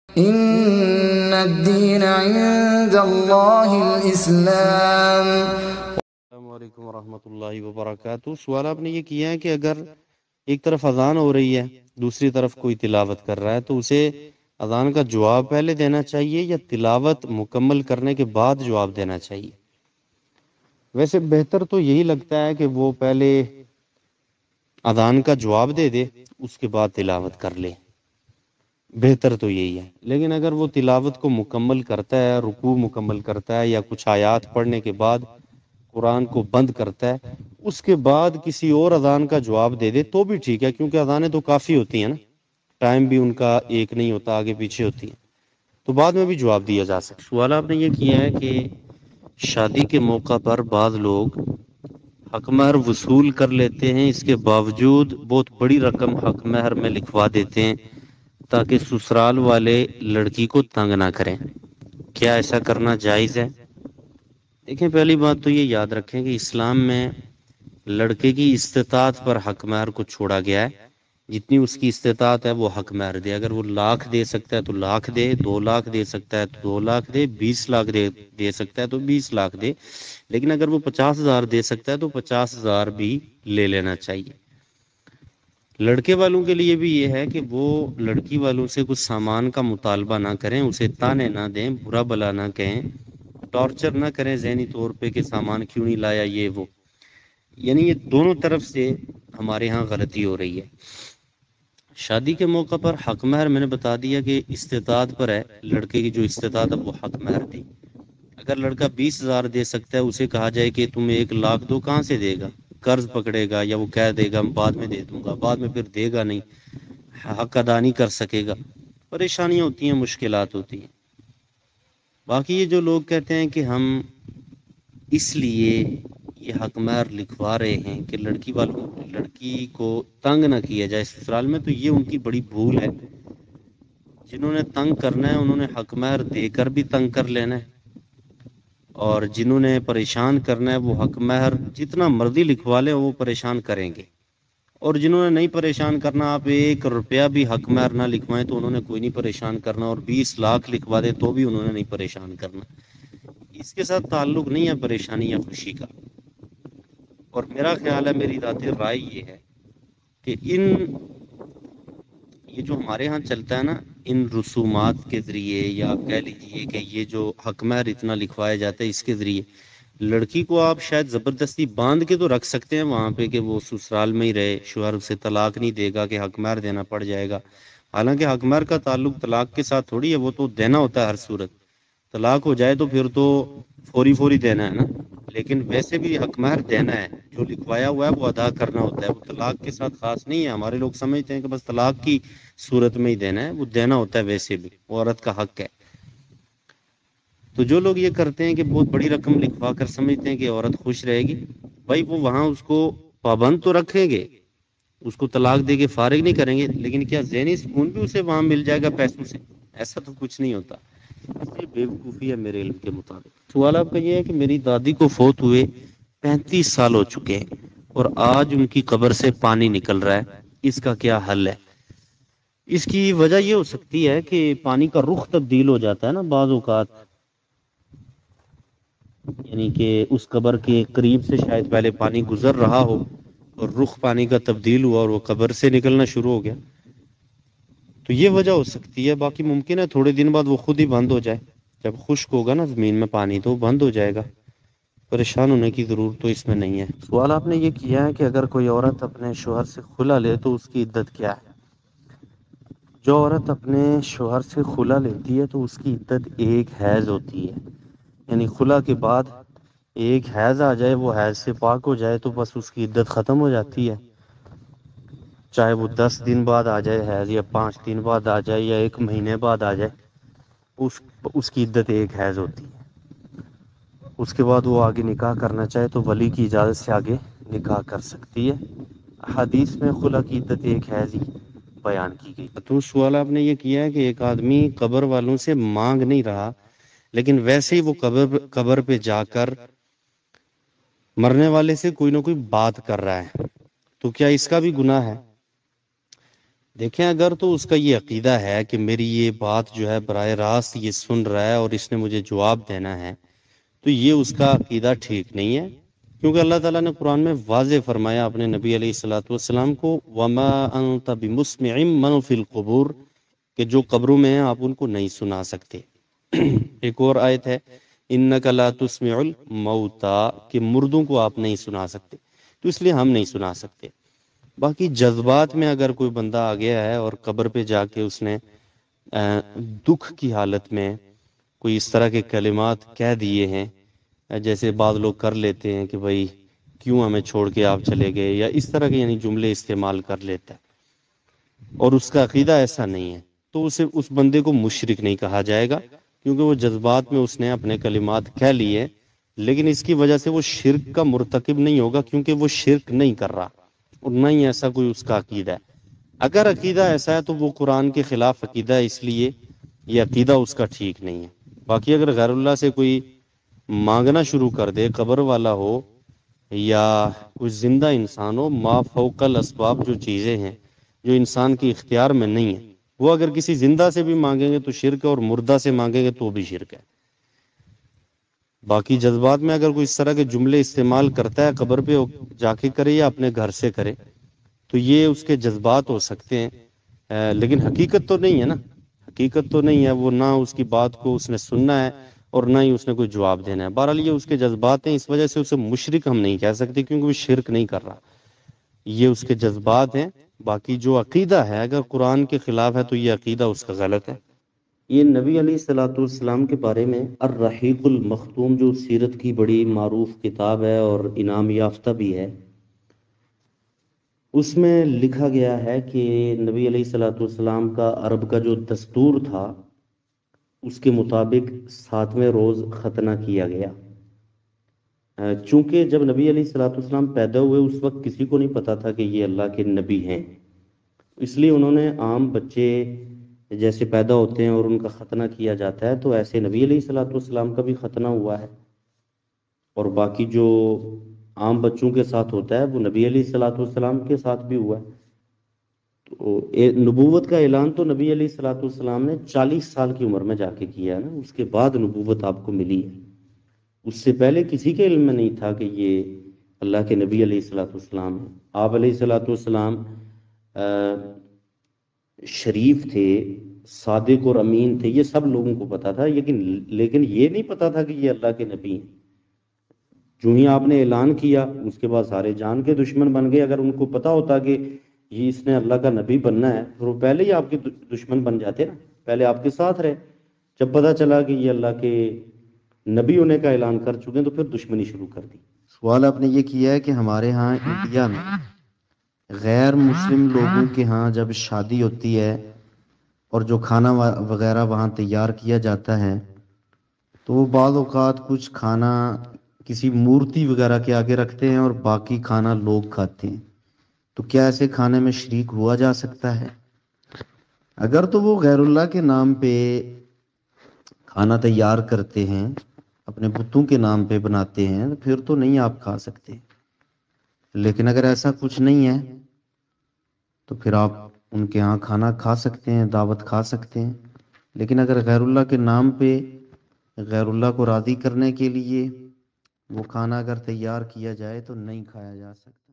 ان الدین عند اللہ الاسلام۔ السلام علیکم ورحمۃ اللہ وبرکاتہ۔ سوال آپ نے یہ کیا ہے کہ اگر ایک طرف اذان ہو رہی ہے، دوسری طرف کوئی تلاوت کر رہا ہے، تو اسے اذان کا جواب پہلے دینا چاہیے یا تلاوت مکمل کرنے کے بعد جواب دینا چاہیے؟ ویسے بہتر تو یہی لگتا ہے کہ وہ پہلے اذان کا جواب دے دے، اس کے بعد تلاوت کر لے، بہتر تو یہی ہے۔ لیکن اگر وہ تلاوت کو مکمل کرتا ہے، رکوع مکمل کرتا ہے، یا کچھ آیات پڑھنے کے بعد قرآن کو بند کرتا ہے، اس کے بعد کسی اور اذان کا جواب دے دے تو بھی ٹھیک ہے، کیونکہ اذانیں تو کافی ہوتی ہیں نا، ٹائم بھی ان کا ایک نہیں ہوتا، آگے پیچھے ہوتی ہے، تو بعد میں بھی جواب دیا جا سکتا۔ سوال آپ نے یہ کیا ہے کہ شادی کے موقع پر بعض لوگ حق مہر وصول کر لیتے ہیں، اس کے باوجود بہت بڑی رقم حق مہر میں لکھوا دیتے ہیں تاکہ سسرال والے لڑکی کو تنگ نہ کریں، کیا ایسا کرنا جائز ہے؟ دیکھیں، پہلی بات تو یہ یاد رکھیں کہ اسلام میں لڑکے کی استطاعت پر حق مہر کو چھوڑا گیا ہے، جتنی اس کی استطاعت ہے وہ حق مہر دے۔ اگر وہ لاکھ دے سکتا ہے تو لاکھ دے، 2 لاکھ دے سکتا ہے تو 2 لاکھ دے، 20 لاکھ دے سکتا ہے تو 20 لاکھ دے، لیکن اگر وہ 50,000 دے سکتا ہے تو 50,000 بھی لے لینا چاہیے۔ لڑکے والوں کے لیے بھی یہ ہے کہ وہ لڑکی والوں سے کچھ سامان کا مطالبہ نہ کریں، اسے تانے نہ دیں، برا بلا نہ کہیں، ٹارچر نہ کریں ذہنی طور پہ کہ سامان کیوں نہیں لایا، یہ وہ، یعنی یہ دونوں طرف سے ہمارے ہاں غلطی ہو رہی ہے۔ شادی کے موقع پر حق مہر میں نے بتا دیا کہ استطاعت پر ہے، لڑکے کی جو استطاعت ہے وہ حق مہر دی۔ اگر لڑکا 20,000 دے سکتا ہے، اسے کہا جائے کہ تم 1 لاکھ دو، کہاں سے دے گا؟ قرض پکڑے گا، یا وہ کہہ دے گا بعد میں دے دوں گا، بعد میں پھر دے گا نہیں، حق ادا نہیں کر سکے گا، پریشانیاں ہوتی ہیں، مشکلات ہوتی ہیں۔ باقی یہ جو لوگ کہتے ہیں کہ ہم اس لیے یہ حق مہر لکھوا رہے ہیں کہ لڑکی کو تنگ نہ کیا جائے سسرال میں، تو یہ ان کی بڑی بھول ہے۔ جنہوں نے تنگ کرنا ہے انہوں نے حق مہر دے کر بھی تنگ کر لینا ہے، اور جنہوں نے پریشان کرنا ہے وہ حق مہر جتنا مرضی لکھوا لیں وہ پریشان کریں گے، اور جنہوں نے نہیں پریشان کرنا، آپ 1 روپیہ بھی حق مہر نہ لکھوائیں تو انہوں نے کوئی نہیں پریشان کرنا، اور 20 لاکھ لکھوا دیں تو بھی انہوں نے نہیں پریشان کرنا۔ اس کے ساتھ تعلق نہیں ہے پریشانی یا خوشی کا۔ اور میرا خیال ہے، میری ذاتی رائے یہ ہے کہ یہ جو ہمارے ہاں چلتا ہے نا، ان رسومات کے ذریعے، یا کہہ لیجئے کہ یہ جو حق مہر اتنا لکھوایا جاتا ہے، اس کے ذریعے لڑکی کو آپ شاید زبردستی باندھ کے تو رکھ سکتے ہیں وہاں پہ کہ وہ سسرال میں ہی رہے، شوہر اسے طلاق نہیں دے گا کہ حق مہر دینا پڑ جائے گا۔ حالانکہ حق مہر کا تعلق طلاق کے ساتھ تھوڑی ہے، وہ تو دینا ہوتا ہے ہر صورت، طلاق ہو جائے تو پھر تو فوری دینا ہے نا، لیکن ویسے بھی حق مہر دینا ہے، جو لکھوایا ہوا ہے وہ ادا کرنا ہوتا ہے، وہ طلاق کے ساتھ خاص نہیں ہے۔ ہمارے لوگ سمجھتے ہیں کہ بس طلاق کی صورت میں ہی دینا ہے، وہ دینا ہوتا ہے، ویسے بھی وہ عورت کا حق ہے۔ تو جو لوگ یہ کرتے ہیں کہ بہت بڑی رقم لکھوا کر سمجھتے ہیں کہ عورت خوش رہے گی، بھائی وہ وہاں اس کو پابند تو رکھیں گے، اس کو طلاق دے کے فارغ نہیں کریں گے، لیکن کیا ذہنی سکون بھی اسے وہاں مل جائے گا پیسوں سے؟ ایسا تو کچھ نہیں ہوتا۔ اس لیے بے وقوفی ہے میرے علم کے مطابق۔ سوال آپ کا یہ ہے کہ میری دادی کو فوت ہوئے 35 سال ہو چکے ہیں اور آج ان کی قبر سے پانی نکل رہا ہے، اس کا کیا حل ہے؟ اس کی وجہ یہ ہو سکتی ہے کہ پانی کا رخ تبدیل ہو جاتا ہے نا بعض اوقات، یعنی کہ اس قبر کے قریب سے شاید پہلے پانی گزر رہا ہو اور رخ پانی کا تبدیل ہوا اور وہ قبر سے نکلنا شروع ہو گیا، تو یہ وجہ ہو سکتی ہے۔ باقی ممکن ہے تھوڑے دن بعد وہ خود ہی بند ہو جائے، جب خشک ہوگا نا زمین میں پانی تو وہ بند ہو جائے گا، پریشان ہونے کی ضرورت تو اس میں نہیں ہے۔ سوال آپ نے یہ کیا ہے کہ اگر کوئی عورت اپنے شوہر سے خلا لے تو اس کی عدت کیا ہے؟ جو عورت اپنے شوہر سے خلا لیتی ہے تو اس کی عدت ایک حیض ہوتی ہے، یعنی خلا کے بعد ایک حیض آ جائے، وہ حیض سے پاک ہو جائے تو بس اس کی عدت ختم ہو جاتی ہے، چاہے وہ 10 دن بعد آ جائے حیض، یا 5 دن بعد آ جائے، یا 1 مہینے بعد آ جائے، اس کی عدت ایک حیض ہوتی ہے۔ اس کے بعد وہ آگے نکاح کرنا چاہے تو ولی کی اجازت سے آگے نکاح کر سکتی ہے۔ حدیث میں خلا کی عدت ایک حیض ہی بیان کی گئی۔ تو سوال آپ نے یہ کیا ہے کہ ایک آدمی قبر والوں سے مانگ نہیں رہا، لیکن ویسے ہی وہ قبر پہ جا کر مرنے والے سے کوئی نہ کوئی بات کر رہا ہے، تو کیا اس کا بھی گناہ ہے؟ دیکھیں اگر تو اس کا یہ عقیدہ ہے کہ میری یہ بات جو ہے براہ راست یہ سن رہا ہے اور اس نے مجھے جواب دینا ہے، تو یہ اس کا عقیدہ ٹھیک نہیں ہے، کیونکہ اللہ تعالیٰ نے قرآن میں واضح فرمایا اپنے نبی علیہ الصلوۃ والسلام کو، وما انت بمسمع من فی القبور، کہ جو قبروں میں ہیں آپ ان کو نہیں سنا سکتے۔ ایک اور آیت ہے انک لا تسمع الموتى، کہ مردوں کو آپ نہیں سنا سکتے، تو اس لیے ہم نہیں سنا سکتے۔ باقی جذبات میں اگر کوئی بندہ آ گیا ہے اور قبر پہ جا کے اس نے دکھ کی حالت میں کوئی اس طرح کے کلمات کہہ دیے ہیں، جیسے بعض لوگ کر لیتے ہیں کہ بھائی کیوں ہمیں چھوڑ کے آپ چلے گئے، یا اس طرح کے یعنی جملے استعمال کر لیتا ہے، اور اس کا عقیدہ ایسا نہیں ہے، تو اسے اس بندے کو مشرک نہیں کہا جائے گا، کیونکہ وہ جذبات میں اس نے اپنے کلمات کہہ لیے، لیکن اس کی وجہ سے وہ شرک کا مرتکب نہیں ہوگا، کیونکہ وہ شرک نہیں کر رہا، اور نہ ہی ایسا کوئی اس کا عقیدہ ہے۔ اگر عقیدہ ایسا ہے تو وہ قرآن کے خلاف عقیدہ ہے، اس لیے یہ عقیدہ اس کا ٹھیک نہیں ہے۔ باقی اگر غیر اللہ سے کوئی مانگنا شروع کر دے، قبر والا ہو یا کوئی زندہ انسان ہو، ما فوق الاسباب جو چیزیں ہیں جو انسان کے اختیار میں نہیں ہیں، وہ اگر کسی زندہ سے بھی مانگیں گے تو شرک ہے، اور مردہ سے مانگیں گے تو بھی شرک ہے۔ باقی جذبات میں اگر کوئی اس طرح کے جملے استعمال کرتا ہے قبر پہ جا کے کرے یا اپنے گھر سے کرے، تو یہ اس کے جذبات ہو سکتے ہیں، لیکن حقیقت تو نہیں ہے نا، حقیقت تو نہیں ہے، وہ نہ اس کی بات کو اس نے سننا ہے اور نہ ہی اس نے کوئی جواب دینا ہے۔ بہرحال یہ اس کے جذبات ہیں، اس وجہ سے اسے مشرک ہم نہیں کہہ سکتے، کیونکہ وہ شرک نہیں کر رہا، یہ اس کے جذبات ہیں۔ باقی جو عقیدہ ہے اگر قرآن کے خلاف ہے تو یہ عقیدہ اس کا غلط ہے۔ یہ نبی علیہ الصلوۃ والسلام کے بارے میں الرحیق المختوم جو سیرت کی بڑی معروف کتاب ہے اور انعام یافتہ بھی ہے، اس میں لکھا گیا ہے کہ نبی علیہ الصلوۃ والسلام کا عرب کا جو دستور تھا اس کے مطابق 7ویں روز ختنہ کیا گیا۔ چونکہ جب نبی علیہ الصلوۃ والسلام پیدا ہوئے اس وقت کسی کو نہیں پتا تھا کہ یہ اللہ کے نبی ہیں، اس لیے انہوں نے عام بچے جیسے پیدا ہوتے ہیں اور ان کا ختنہ کیا جاتا ہے، تو ایسے نبی علیہ الصلوۃ والسلام کا بھی ختنہ ہوا ہے، اور باقی جو عام بچوں کے ساتھ ہوتا ہے وہ نبی علیہ الصلوۃ والسلام کے ساتھ بھی ہوا ہے۔ تو نبوت کا اعلان تو نبی علیہ الصلوۃ والسلام نے 40 سال کی عمر میں جا کے کیا ہے نا، اس کے بعد نبوت آپ کو ملی ہے، اس سے پہلے کسی کے علم میں نہیں تھا کہ یہ اللہ کے نبی علیہ الصلوۃ والسلام ہیں۔ آپ علیہ الصلوۃ والسلام شریف تھے، صادق اور امین تھے، یہ سب لوگوں کو پتا تھا، لیکن یہ نہیں پتا تھا کہ یہ اللہ کے نبی ہیں۔ جو ہی آپ نے اعلان کیا اس کے بعد سارے جان کے دشمن بن گئے۔ اگر ان کو پتا ہوتا کہ یہ اس نے اللہ کا نبی بننا ہے تو وہ پہلے ہی آپ کے دشمن بن جاتے نا، پہلے آپ کے ساتھ رہے۔ جب پتا چلا کہ یہ اللہ کے نبی ہونے کا اعلان کر چکے ہیں تو پھر دشمنی شروع کر دی۔ سوال آپ نے یہ کیا ہے کہ ہمارے ہاں انڈیا میں غیر مسلم لوگوں کے ہاں جب شادی ہوتی ہے اور جو کھانا وغیرہ وہاں تیار کیا جاتا ہے تو وہ بعض اوقات کچھ کھانا کسی مورتی وغیرہ کے آگے رکھتے ہیں اور باقی کھانا لوگ کھاتے ہیں، تو کیا ایسے کھانے میں شریک ہوا جا سکتا ہے؟ اگر تو وہ غیر اللہ کے نام پہ کھانا تیار کرتے ہیں، اپنے بتوں کے نام پہ بناتے ہیں، پھر تو نہیں آپ کھا سکتے، لیکن اگر ایسا کچھ نہیں ہے تو پھر آپ ان کے ہاں کھانا کھا سکتے ہیں، دعوت کھا سکتے ہیں۔ لیکن اگر غیر اللہ کے نام پہ غیر اللہ کو راضی کرنے کے لیے وہ کھانا اگر تیار کیا جائے تو نہیں کھایا جا سکتا۔